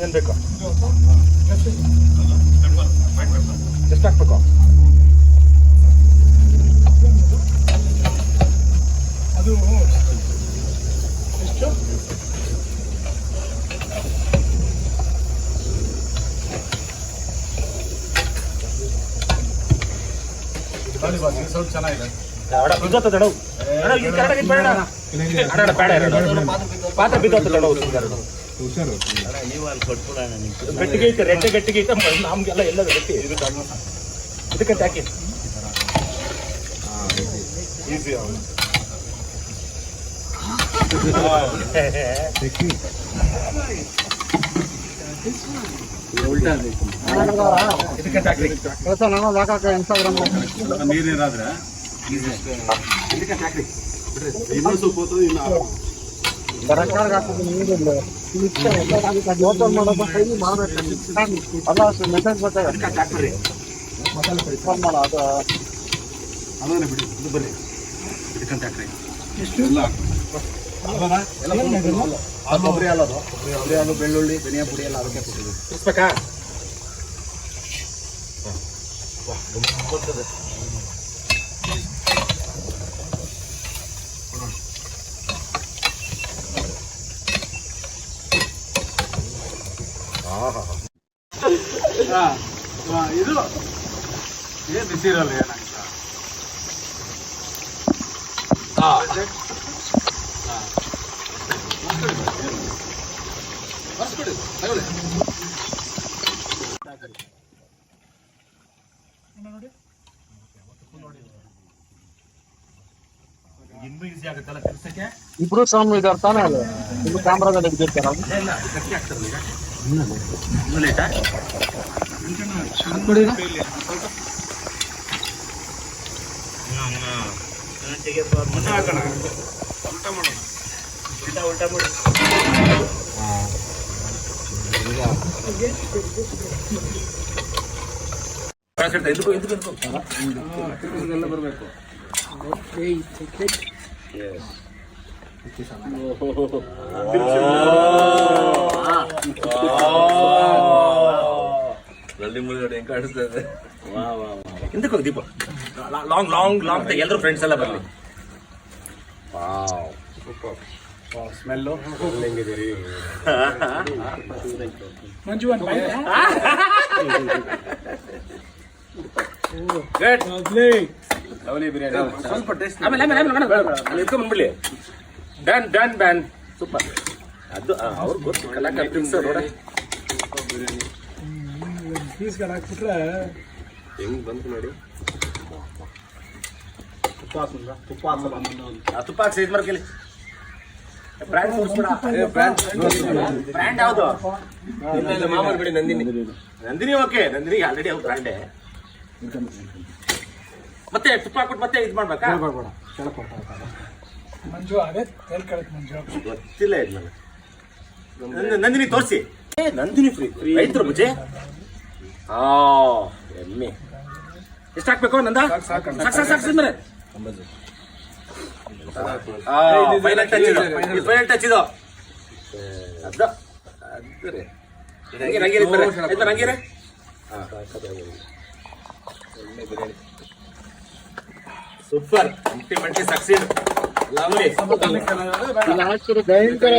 ಏನು ಬೇಕು ಎಷ್ಟು ಹಾಕ್ಬೇಕು? ಅದು ಎಷ್ಟು ಸ್ವಲ್ಪ ಚೆನ್ನಾಗಿದೆ. ಪಾತ್ರ ಬಿದ್ದೋಗ್ತದೆ ಗಟ್ಟಿಗೆ ಐತೆ, ರೆಟ್ಟೆ ಗಟ್ಟಿಗೆ ಐತೆ, ನಮ್ಗೆಲ್ಲ ಎಲ್ಲ ಗಟ್ಟಿ. ಇದಕ್ಕೆ ಹಾಕಿ ಈಸಿ ಇದಕ್ಕೆ ಹಾಕ್ರಿ ನೀರೇನಾದ್ರೆ ಇದಕ್ಕೆ ಹಾಕ್ರಿ ಇನ್ನೊಂದು ಸ್ವಲ್ಪ ಹೊತ್ತು ಇಲ್ಲ ಮೆಸೇಜ್ ಬರ್ತಾರೆ ಹಾಕ್ರಿ ಅದನ್ನೇ ಬಿಡಿ. ಇದು ಬನ್ನಿ ಇದಕ್ಕಂತ ಹಾಕ್ರಿ ಕೊಬ್ಬರಿ ಹಾಲು, ಕೊಬ್ಬರಿ ಹಾಲು, ಬೆಳ್ಳುಳ್ಳಿ, ಧನಿಯಾ ಪುಡಿ ಎಲ್ಲ ಅದಕ್ಕೆ ಕೊಟ್ಟಿದ್ದೀವಿ. ತಿಳಿಸ್ಬೇಕಾ? ಇದು ಏನು ಬಿಸಿ ಇರಲ್ಲ ಏನಂತ ಇನ್ನೂ ಈಸಿ ಆಗುತ್ತಲ್ಲ ಕೆಲಸಕ್ಕೆ. ಇಬ್ರು ಸ್ವಾಮಿ ಇದಾರೆ ತಾನೇ, ಅದು ಇದು ಕ್ಯಾಮ್ರಾದಲ್ಲಿ ಇದ್ದಿರ್ತಾರ ಇಲ್ಲ ಗಟ್ಟಿ ಆಗ್ತಾರಲ್ಲ ಈಗ. ಇನ್ನೂ ಲೇಟಾ? ಉಲ್ಟಾ ಮಾಡಿ ಎಲ್ಲ ಬರಬೇಕು. ನಲ್ಲಿ ಮುಳುಗಡೆ ಹೆಂಗ್ ಕಾಣಿಸ್ತಾ ಇದೆ. ಹಿಂದಕ್ಕೆ ಹೋಗಿ ದೀಪ. ಲಾಂಗ್ ಲಾಂಗ್ ಲಾಂಗ್ ಎಲ್ಲರೂ ಫ್ರೆಂಡ್ಸ್ ಎಲ್ಲ ಬರಲಿ. ಸ್ಮೆಲ್ಲು ಹೆಂಗಿದ್ದೀರಿ? ಮಂಜು ಗುಡ್. ಲವ್ಲಿ ಬಿರಿಯಾನಿ ಸ್ವಲ್ಪ ಟೇಸ್ಟ್ ಆಮೇಲೆ ಇಟ್ಕೊಂಡ್ಬಿಡ್ಲಿ. ಬ್ಯಾನ್ ಬ್ಯಾನ್ ಬ್ಯಾನ್ ಸೂಪರ್. ಅದು ಅವ್ರು ಗೊತ್ತು ಕಲಾಕಾರ ತಿನ್ಸೋ ನೋಡ ಪೀಸ್ಗಳು ಹಾಕ್ಬಿಟ್ರೆ ಹೆಂಗ್ ಬಂತು ನೋಡಿ. ತುಪ್ಪ ಹಾಕ್ಸಿ ಇದು ಮಾಡ್ಕಲಿ. ಬ್ರ್ಯಾಂಡ್ ತೋರಿಸ್ಬಿಡ. ಬ್ರ್ಯಾಂಡ್ ಯಾವುದು? ಮಾಮೂಲಿ ಬಿಡಿ, ನಂದಿನಿ. ನಂದಿನಿ ಓಕೆ, ನಂದಿನಿ ಆಲ್ರೆಡಿ ಅವ್ರು ಬ್ರ್ಯಾಂಡೇ. ಮತ್ತೆ ತುಪ್ಪ ಹಾಕ್ಬಿಟ್ಟು ಮತ್ತೆ ಇದು ಮಾಡ್ಬೇಕಾ? ಮಂಜು ಅದೇ ಹೇಳ್ಕೊಳಕ್ ಮಂಜು ಗೊತ್ತಿಲ್ಲ ಇದು ನನಗೆ. ನಂದಿನಿ ತೋರಿಸಿ. ನಂದಿನಿ ಫ್ರೀ ರೈತರು ಬುಜ್ಜಿ. ಎಮ್ಮೆ ಎಷ್ಟು ಹಾಕ್ಬೇಕು ನಂದ? ಸಾಕು ಸುಮ್ಮನೆ. ಫೈನಲ್ ಟಚ್ ಇದು. ಫೈನಲ್ ಟಚ್ ಇದು. ಅದ ಅದ್ರೆ ನಂಗೆ ನಂಗೆ ಸೂಪರ್. Ultimately succeed. ಲವ್ಲಿ. ಭಯಂಕರ